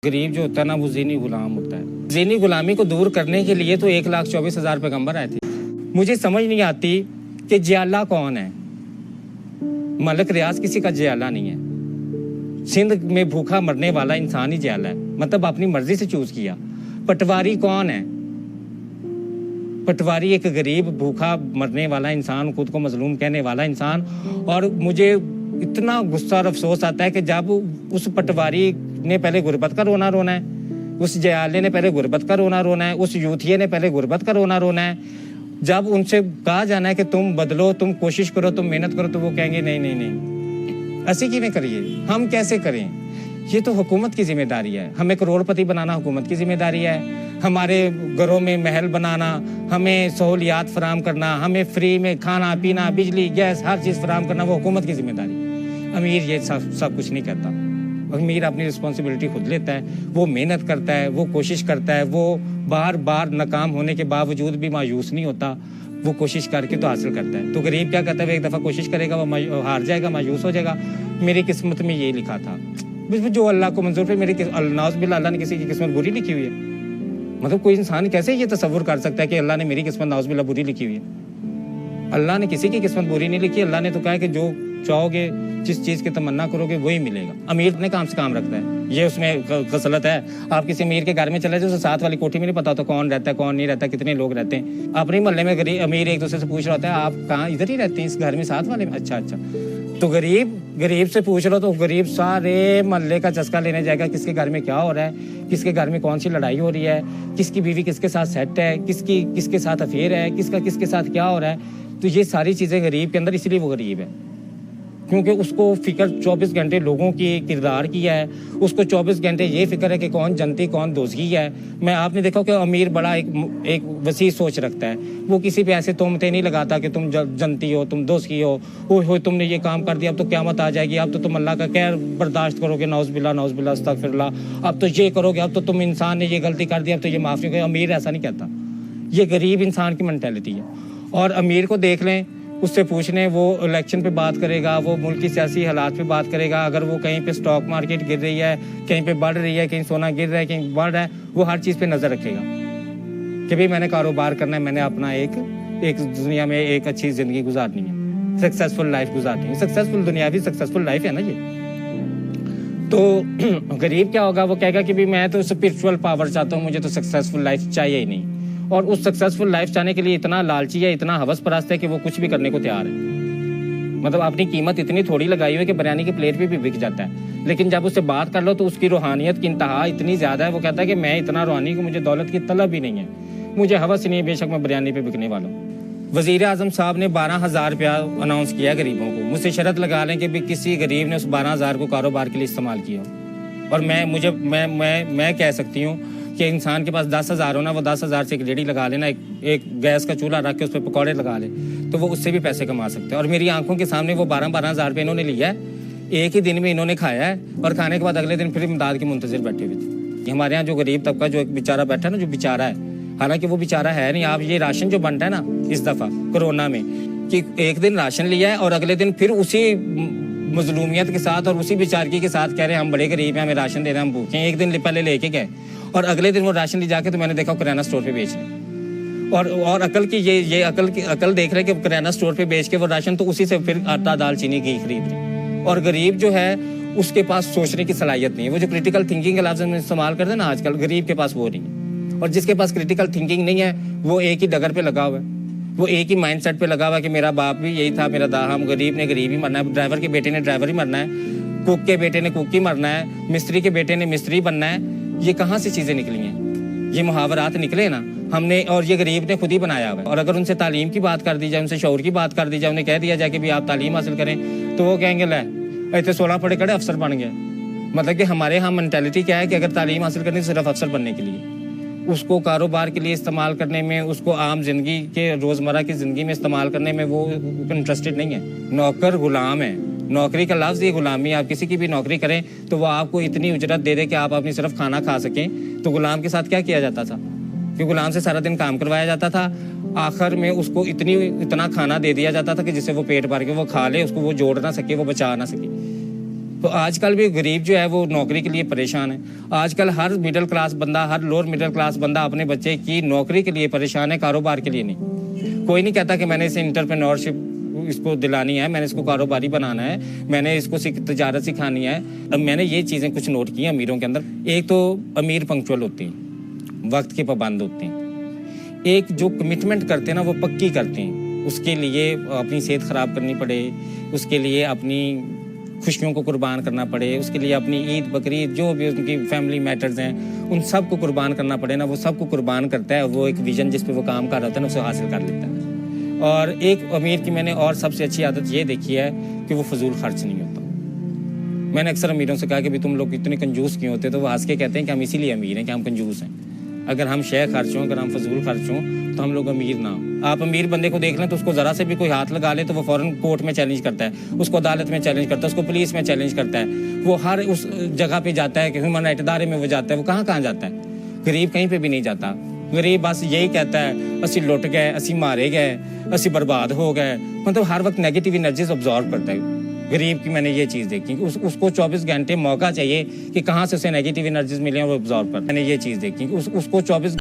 गरीब जो होता है ना वो ज़हनी गुलाम होता है। ज़हनी गुलामी को दूर करने के लिए तो 1,24,000 पैगंबर आए थे। मुझे समझ नहीं आती कि जियाला कौन है। मलक रियाज किसी का जियाला नहीं है। सिंध में भूखा मरने वाला इंसान ही जियाला है, मतलब अपनी मर्जी से चूज किया। पटवारी कौन है? पटवारी एक गरीब भूखा मरने वाला इंसान, खुद को मजलूम कहने वाला इंसान। और मुझे इतना गुस्सा और अफसोस आता है कि जब उस पटवारी ने पहले गुर्बत का रोना रोना है, उस जयाले ने पहले गुर्बत का रोना रोना है, उस यूथिये ने पहले गुर्बत का रोना रोना है। जब उनसे कहा जाना है कि तुम बदलो, तुम कोशिश करो, तुम मेहनत करो, तो वो कहेंगे नहीं नहीं नहीं, ऐसे किवें करिए, हम कैसे करें? ये तो हुकूमत की जिम्मेदारी है। हमें करोड़पति बनाना हुकूमत की जिम्मेदारी है। हमारे घरों में महल बनाना, हमें सहूलियात फराम करना, हमें फ्री में खाना पीना, बिजली, गैस, हर चीज़ फराम करना, वो हुकूमत की जिम्मेदारी। अमीर ये सब कुछ नहीं करता। अमीर अपनी रिस्पॉन्सिबिलिटी खुद लेता है, वो मेहनत करता है, वो कोशिश करता है, वो बार बार नाकाम होने के बावजूद भी मायूस नहीं होता, वो कोशिश करके तो हासिल करता है। तो गरीब क्या करता है, एक दफ़ा कोशिश करेगा, वो हार जाएगा, मायूस हो जाएगा। मेरी किस्मत में ये लिखा था, जो अल्लाह को मंजूर पे मेरी अल्लाह ने किसी की किस्मत बुरी लिखी हुई है। मतलब कोई इंसान कैसे ये तसव्वुर कर सकता है कि अल्लाह ने मेरी किस्मत नाउज़ुबिल्लाह बुरी लिखी हुई है? अल्लाह ने किसी की किस्मत बुरी नहीं लिखी। अल्लाह ने तो कहा है कि जो चाहोगे, जिस चीज़ की तमन्ना करोगे वही मिलेगा। अमीर अपने काम से काम रखता है, ये उसमें खसलत है। आप किसी अमीर के घर में चले जाओ, साथ वाली कोठी में नहीं पता होता कौन रहता है कौन नहीं रहता, कितने लोग रहते हैं। अपने मोहल्ले में गरीब अमीर एक दूसरे से पूछ रहा होता है, आप कहाँ, इधर ही रहते हैं इस घर में साथ वाले में? अच्छा। तो गरीब से पूछ लो तो गरीब सारे मोहल्ले का चस्का लेने जाएगा, किसके घर में क्या हो रहा है, किसके घर में कौन सी लड़ाई हो रही है, किसकी बीवी किसके साथ सेट है, किसके साथ अफेयर है, किसका किसके साथ क्या हो रहा है। तो ये सारी चीज़ें गरीब के अंदर, इसलिए वो गरीब है, क्योंकि उसको फिक्र 24 घंटे लोगों की किरदार की है। उसको 24 घंटे ये फिक्र है कि कौन जनती कौन दोज़गी है। मैं आपने देखा कि अमीर बड़ा एक वसी सोच रखता है, वो किसी पे ऐसे तोहमतें नहीं लगाता कि तुम जनती हो, तुम दोज़गी हो, तुमने ये काम कर दिया, अब तो क़यामत आ जाएगी, अब तो तुम अल्लाह का कहर बर्दाश्त करोगे, नाउज़ुबिल्लाह अस्तगफिरुल्लाह, अब तो ये करोगे, अब तो तुम इंसान ने ये गलती कर दी, अब तो ये माफ़ नहीं करोगे। अमीर ऐसा नहीं कहता, ये गरीब इंसान की मेंटालिटी है। और अमीर को देख लें, उससे पूछ लें, वो इलेक्शन पे बात करेगा, वो मुल्क की सियासी हालात पे बात करेगा। अगर वो कहीं पे स्टॉक मार्केट गिर रही है, कहीं पे बढ़ रही है, कहीं सोना गिर रहा है, कहीं बढ़ रहा है, वो हर चीज़ पे नज़र रखेगा कि भाई मैंने कारोबार करना है, मैंने अपना एक दुनिया में एक अच्छी ज़िंदगी गुजारनी है, सक्सेसफुल लाइफ गुजारनी है। सक्सेसफुल दुनियावी सक्सेसफुल लाइफ है ना ये। तो गरीब क्या होगा, वो कहेगा कि भाई मैं तो स्पिरिचुअल पावर चाहता हूँ, मुझे तो सक्सेसफुल लाइफ चाहिए ही नहीं। और उस सक्सेसफुल लाइफ चाहने के लिए इतना लालची है, इतना हवस परस्त है कि वो कुछ भी करने को तैयार है। मतलब अपनी कीमत इतनी थोड़ी लगाई हुई है कि बिरयानी की प्लेट पे भी बिक जाता है। लेकिन जब उससे बात कर लो तो उसकी रूहानियत की इंतहा इतनी ज़्यादा है, वो कहता है कि मैं इतना रूहानी कि मुझे दौलत की तलब ही नहीं है, मुझे हवस ही नहीं है, बेशक मैं बिरयानी पे बिकने वाला हूँ। वज़ीर आज़म साहब ने 12,000 रुपया अनाउंस किया गरीबों को। मुझसे शर्त लगा लें कि भी किसी गरीब ने उस 12,000 को कारोबार के लिए इस्तेमाल किया। और मैं कह सकती हूँ कि इंसान के पास 10,000 हो ना, वो 10,000 से एक रेडी लगा लेना, एक गैस का चूल्हा रख के उस पर पकौड़े लगा ले, तो वो उससे भी पैसे कमा सकते हैं। और मेरी आंखों के सामने वो 12,000 रुपये इन्होंने लिया है, एक ही दिन में इन्होंने खाया है, और खाने के बाद अगले दिन फिर इमदाद की मुंतज़िर बैठे हुए थे। हमारे यहाँ जो गरीब तबका जो एक बेचारा बैठा है ना, जो बेचारा है, हालांकि वो बेचारा है नहीं। आप ये राशन जो बनता है ना इस दफ़ा कोरोना में, कि एक दिन राशन लिया है और अगले दिन फिर उसी मजलूमियत के साथ और उसी बेचारगी के साथ कह रहे हैं हम बड़े गरीब हैं, हमें राशन दे रहे हैं, हम भूखे हैं। एक दिन पहले लेके गए और अगले दिन वो राशन ले जाके, तो मैंने देखा किराना स्टोर पे बेच रहे। और अकल की ये अकल देख रहे कि किराना स्टोर पे बेच के वो राशन, तो उसी से फिर आटा दाल चीनी घी खरीद रहे। और गरीब जो है उसके पास सोचने की सलाहियत नहीं है। वो जो क्रिटिकल थिंकिंग के लफ्ज़ में इस्तेमाल करते हैं ना आजकल, गरीब के पास वो नहीं है। और जिसके पास क्रिटिकल थिंकिंग नहीं है, वो एक ही डगर पे लगा हुआ है, वो एक ही माइंड सेट पे लगा हुआ है कि मेरा बाप भी यही था, मेरा हम गरीब ने गरीब ही मरना है, ड्राइवर के बेटे ने ड्राइवर ही मरना है, कुक के बेटे ने कुक ही मरना है, मिस्त्री के बेटे ने मिस्त्री बनना है। ये कहाँ से चीज़ें निकली हैं? ये मुहावरात निकले ना हमने, और ये गरीब ने खुद ही बनाया हुआ है। और अगर उनसे तालीम की बात कर दी जाए, उनसे शऊर की बात कर दी जाए, उन्हें कह दिया जाए कि भी आप तालीम हासिल करें, तो वो कहेंगे ले इतने 16 पढ़े कड़े अफसर बन गए। मतलब कि हमारे यहाँ मेंटालिटी क्या है कि अगर तालीम हासिल करनी सिर्फ अफसर बनने के लिए, उसको कारोबार के लिए इस्तेमाल करने में, उसको आम जिंदगी के रोज़मर्रा की ज़िंदगी में इस्तेमाल करने में वो इंटरेस्टेड नहीं है। नौकर गुलाम है, नौकरी का लफ्ज़ ये गुलामी। आप किसी की भी नौकरी करें तो वो आपको इतनी उजरत दे दे कि आप अपनी सिर्फ खाना खा सकें। तो गुलाम के साथ क्या किया जाता था कि गुलाम से सारा दिन काम करवाया जाता था, आखिर में उसको इतना खाना दे दिया जाता था कि जिससे वो पेट भर के वो खा ले, उसको वो जोड़ ना सके, वो बचा ना सके। तो आजकल भी गरीब जो है वो नौकरी के लिए परेशान है। आजकल हर मिडिल क्लास बंदा, हर लोअर मिडिल क्लास बंदा अपने बच्चे की नौकरी के लिए परेशान है, कारोबार के लिए नहीं। कोई नहीं कहता कि मैंने इसे इंटरप्रेन्योरशिप इसको दिलानी है, मैंने इसको कारोबारी बनाना है, मैंने इसको तजारत सिखानी है। अब मैंने ये चीज़ें कुछ नोट की हैं अमीरों के अंदर। एक तो अमीर पंक्चुअल होते हैं, वक्त के पाबंद होते हैं। एक जो कमिटमेंट करते हैं ना वो पक्की करते हैं। उसके लिए अपनी सेहत ख़राब करनी पड़े, उसके लिए अपनी खुशियों को कुर्बान करना पड़े, उसके लिए अपनी ईद बकरीद जो भी उनकी फैमिली मैटर्स हैं उन सब को कुर्बान करना पड़े ना, वो सब को कुर्बान करता है। वो एक विजन जिस पे वो काम कर रहा था ना उसे हासिल कर लेता है। और एक अमीर की मैंने और सबसे अच्छी आदत ये देखी है कि वो फजूल खर्च नहीं होता। मैंने अक्सर अमीरों से कहा कि भाई तुम लोग इतने कंजूस क्यों होते, तो वो हंस के कहते हैं कि हम इसीलिए अमीर हैं कि हम कंजूस हैं। अगर हम शय खर्च हों, अगर हम फजूल खर्च हों तो हम लोग अमीर ना हो। आप अमीर बंदे को देख लें तो उसको ज़रा से भी कोई हाथ लगा ले तो वो फ़ौरन कोर्ट में चैलेंज करता है, उसको अदालत में चैलेंज करता है, उसको पुलिस में चैलेंज करता है। वो हर उस जगह पे जाता है कि ह्यूमन राइट इदारे में वो जाता है। वो कहाँ कहाँ जाता है? गरीब कहीं पे भी नहीं जाता। गरीब बस यही कहता है असी लुट गए, असी मारे गए, असी बर्बाद हो गए। मतलब हर वक्त नेगेटिव एनर्जीज ऑब्जॉर्व करता है गरीब की। मैंने ये चीज़ देखी कि उसको 24 घंटे मौका चाहिए कि कहाँ से उसे नेगेटिव एनर्जीज मिले और वो ऑब्जॉर्व करता है। मैंने ये चीज़ देखी कि उसको 24